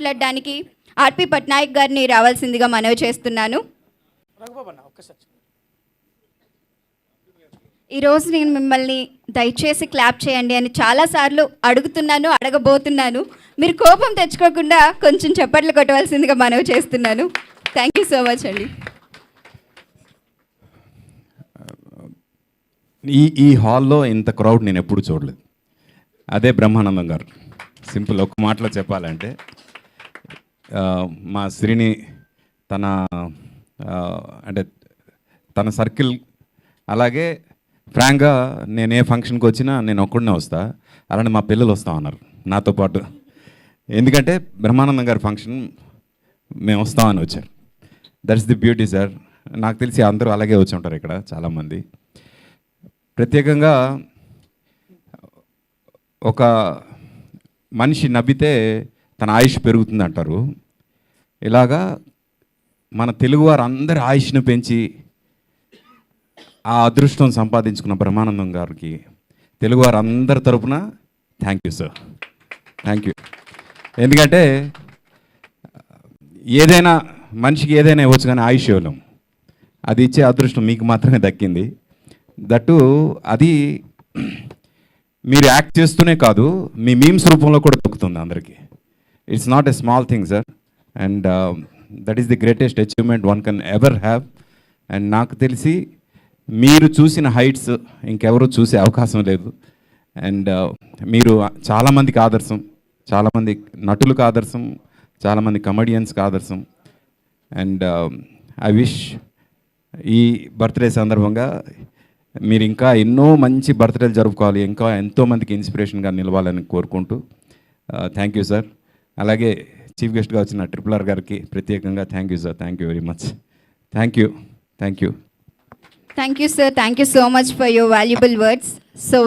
మాట్లాడడానికి ఆర్పి పట్నాయక్ గారిని రావాల్సిందిగా మనవి చేస్తున్నాను. ఈరోజు నేను మిమ్మల్ని దయచేసి క్లాప్ చేయండి అని చాలాసార్లు అడుగుతున్నాను, అడగబోతున్నాను. మీరు కోపం తెచ్చుకోకుండా కొంచెం చప్పట్లు కొట్టవలసిందిగా మనవి చేస్తున్నాను. థ్యాంక్ యూ సో మచ్ అండి. ఈ హాల్లో ఇంత క్రౌడ్ నేను ఎప్పుడు చూడలేదు. అదే బ్రహ్మానందం గారు. సింపుల్ ఒక మాటలో చెప్పాలంటే మా శ్రీని అంటే తన సర్కిల్, అలాగే ఫ్రాంక్గా నేను ఏ ఫంక్షన్కి వచ్చినా నేను ఒక్కడనే వస్తా, అలానే మా పిల్లలు వస్తా ఉన్నారు నాతో పాటు. ఎందుకంటే బ్రహ్మానందం గారి ఫంక్షన్ మేము వస్తామని వచ్చారు. That's the beauty sir. నాకు తెలిసి అందరూ అలాగే వచ్చి ఉంటారు ఇక్కడ చాలామంది. ప్రత్యేకంగా ఒక మనిషి నవ్వితే తన ఆయుష్ పెరుగుతుంది అంటారు. ఇలాగా మన తెలుగువారు అందరి ఆయుష్ను పెంచి ఆ అదృష్టం సంపాదించుకున్న బ్రహ్మానందం గారికి తెలుగువారు అందరి తరపున thank you sir, thank you. ఎందుకంటే ఏదైనా మనిషికి ఏదైనా ఇవ్వచ్చు, కానీ ఆయుష్ ఇవ్వలేం. అది ఇచ్చే అదృష్టం మీకు మాత్రమే దక్కింది. దట్టు అది మీరు యాక్ట్ చేస్తూనే కాదు, మీ మీమ్స్ రూపంలో కూడా దొక్కుతుంది అందరికీ. It's not a small thing sir, and that is the greatest achievement one can ever have. And నాకు తెలిసి మీరు చూసిన హైట్స్ ఇంకెవరు చూసే అవకాశం లేదు. అండ్ మీరు చాలామందికి ఆదర్శం, చాలామంది నటులకు ఆదర్శం, చాలామంది కమెడియన్స్కి ఆదర్శం. అండ్ ఐ విష్ ఈ బర్త్డే సందర్భంగా మీరు ఇంకా ఎన్నో మంచి బర్త్డేలు జరుపుకోవాలి, ఇంకా ఎంతోమందికి ఇన్స్పిరేషన్గా నిలవాలని కోరుకుంటూ థ్యాంక్ యూ సార్. అలాగే చీఫ్ గెస్ట్గా వచ్చిన RRR గారికి ప్రత్యేకంగా thank you sir, thank you very much. Thank you, thank you. Thank you, sir. Thank you so much for your valuable words. So